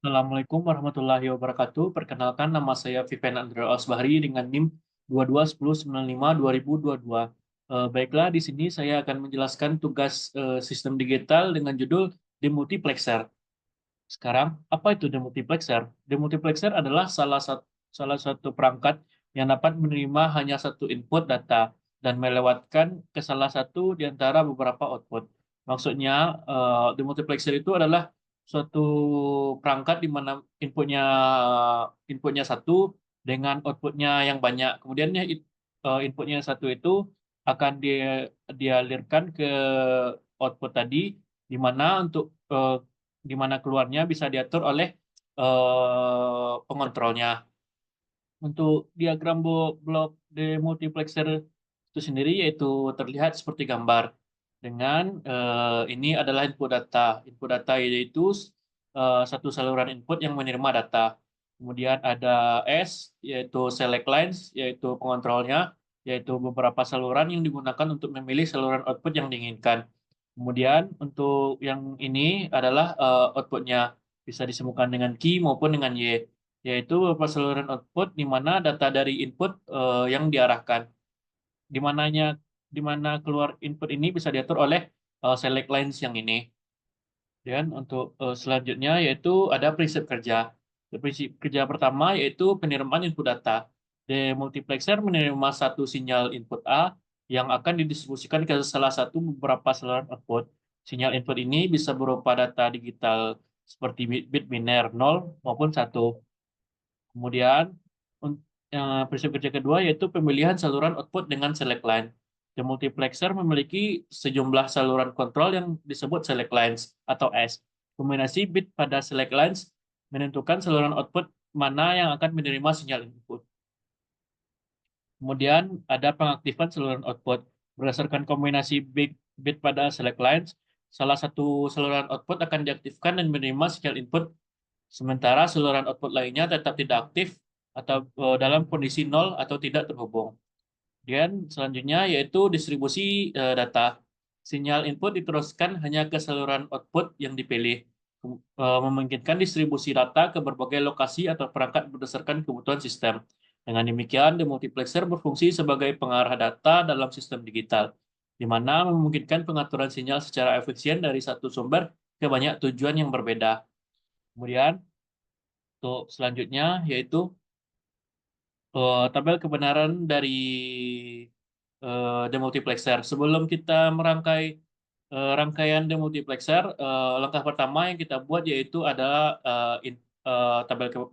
Assalamualaikum warahmatullahi wabarakatuh. Perkenalkan nama saya Viven Andrea Osbahri dengan NIM 221095-2022. Baiklah, di sini saya akan menjelaskan tugas sistem digital dengan judul demultiplexer. Sekarang, apa itu demultiplexer? Demultiplexer adalah salah satu perangkat yang dapat menerima hanya satu input data dan melewatkan ke salah satu di antara beberapa output. Maksudnya, demultiplexer itu adalah suatu perangkat di mana inputnya satu dengan outputnya yang banyak. Kemudian inputnya yang satu itu akan dialirkan ke output tadi, di mana di mana keluarnya bisa diatur oleh pengontrolnya. Untuk diagram blok demultiplexer itu sendiri yaitu terlihat seperti gambar dengan ini adalah input data. Input data yaitu satu saluran input yang menerima data. Kemudian ada S yaitu select lines yaitu pengontrolnya, yaitu beberapa saluran yang digunakan untuk memilih saluran output yang diinginkan. Kemudian untuk yang ini adalah outputnya bisa disebutkan dengan key maupun dengan Y, yaitu beberapa saluran output di mana data dari input yang diarahkan, di mananya di mana keluar input ini bisa diatur oleh select lines yang ini. Dan untuk selanjutnya yaitu ada prinsip kerja. Prinsip kerja pertama yaitu penerimaan input data. Demultiplexer menerima satu sinyal input A yang akan didistribusikan ke salah satu beberapa saluran output. Sinyal input ini bisa berupa data digital seperti bit biner 0 maupun 1. Kemudian, prinsip kerja kedua yaitu pemilihan saluran output dengan select line. Demultiplexer memiliki sejumlah saluran kontrol yang disebut select lines atau S. Kombinasi bit pada select lines menentukan saluran output mana yang akan menerima sinyal input. Kemudian ada pengaktifan saluran output. Berdasarkan kombinasi bit pada select lines, salah satu saluran output akan diaktifkan dan menerima sinyal input, sementara saluran output lainnya tetap tidak aktif atau dalam kondisi nol atau tidak terhubung. Dan selanjutnya yaitu distribusi data. Sinyal input diteruskan hanya ke saluran output yang dipilih, memungkinkan distribusi data ke berbagai lokasi atau perangkat berdasarkan kebutuhan sistem. Dengan demikian, demultiplexer berfungsi sebagai pengarah data dalam sistem digital, di mana memungkinkan pengaturan sinyal secara efisien dari satu sumber ke banyak tujuan yang berbeda. Kemudian, untuk selanjutnya yaitu tabel kebenaran dari demultiplexer. Sebelum kita merangkai rangkaian demultiplexer, langkah pertama yang kita buat yaitu adalah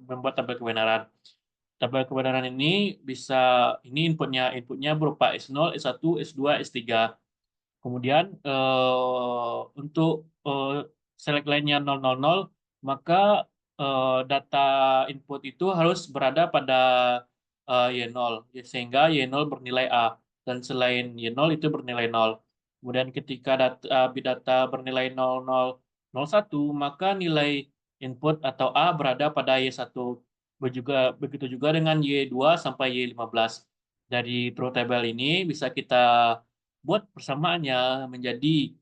membuat tabel kebenaran. Tabel kebenaran ini ini inputnya berupa S0, S1, S2, S3. Kemudian untuk select line-nya 000, maka data input itu harus berada pada Y0, sehingga Y0 bernilai A, dan selain Y0 itu bernilai 0. Kemudian ketika bit data bernilai 0001, maka nilai input atau A berada pada Y1. Begitu juga dengan Y2 sampai Y15. Dari truth table ini bisa kita buat persamaannya menjadi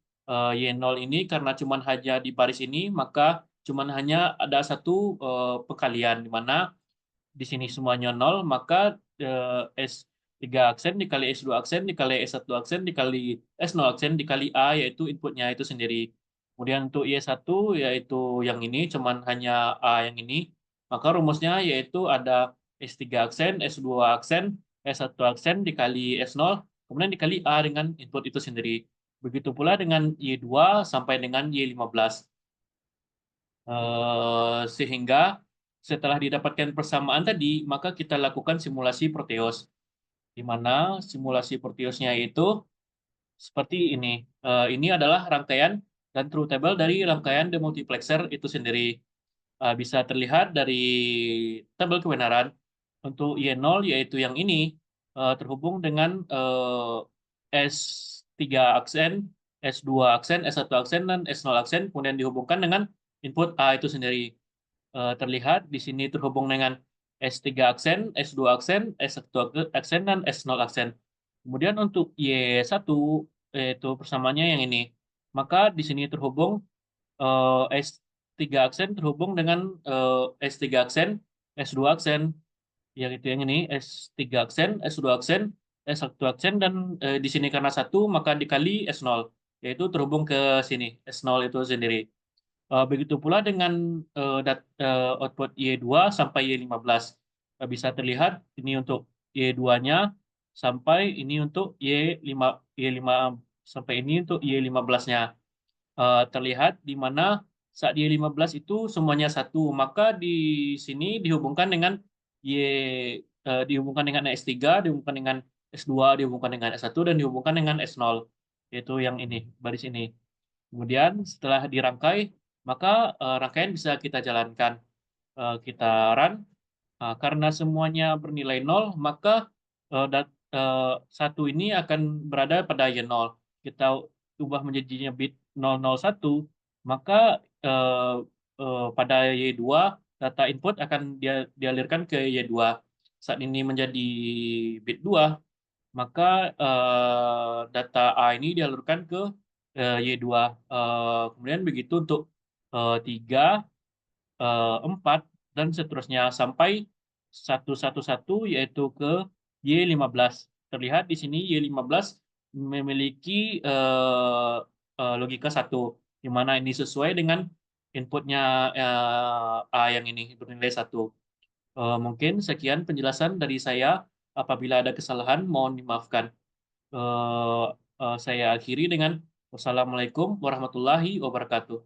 Y0 ini karena cuma hanya di baris ini, maka cuma hanya ada satu pekalian, di mana di sini semuanya 0, maka S3 aksen dikali S2 aksen dikali S1 aksen dikali S0 aksen dikali A, yaitu inputnya itu sendiri. Kemudian untuk Y1 yaitu yang ini cuman hanya A yang ini, maka rumusnya yaitu ada S3 aksen, S2 aksen, S1 aksen dikali S0, kemudian dikali A dengan input itu sendiri. Begitu pula dengan Y2 sampai dengan Y15. Sehingga setelah didapatkan persamaan tadi, maka kita lakukan simulasi Proteus, di mana simulasi Proteusnya itu seperti ini. Ini adalah rangkaian dan truth table dari rangkaian demultiplexer itu sendiri. Bisa terlihat dari tabel kebenaran. Untuk Y0 yaitu yang ini terhubung dengan S3 aksen, S2 aksen, S1 aksen, dan S0 aksen, kemudian dihubungkan dengan input A itu sendiri. Terlihat di sini terhubung dengan S3 aksen, S2 aksen, S1 aksen, dan S0 aksen. Kemudian untuk Y1 yaitu persamaannya yang ini. Maka di sini terhubung S3 S3 aksen terhubung dengan S3 aksen, S2 aksen, yang itu yang ini S3 aksen, S2 aksen, S1 aksen, dan di sini karena satu maka dikali S0, yaitu terhubung ke sini, S0 itu sendiri. Begitu pula dengan output Y2 sampai Y15. Bisa terlihat ini untuk Y2-nya sampai ini untuk Y5 sampai ini untuk Y15-nya. Terlihat di mana saat Y15 itu semuanya satu, maka di sini dihubungkan dengan Y dihubungkan dengan S3, dihubungkan dengan S2, dihubungkan dengan S1, dan dihubungkan dengan S0, yaitu yang ini, baris ini. Kemudian setelah dirangkai, maka rangkaian bisa kita jalankan. Kita run, karena semuanya bernilai nol, maka satu ini akan berada pada Y0. Kita ubah menjadinya bit 001, maka pada Y2 data input akan dialirkan ke Y2. Saat ini menjadi bit 2, maka data A ini dialurkan ke Y2. Kemudian begitu untuk 3, 4, dan seterusnya sampai 111, yaitu ke Y15. Terlihat di sini Y15 memiliki logika 1, di mana ini sesuai dengan inputnya A yang ini bernilai 1. Mungkin sekian penjelasan dari saya. Apabila ada kesalahan, mohon dimaafkan. Eh, saya akhiri dengan wassalamualaikum warahmatullahi wabarakatuh.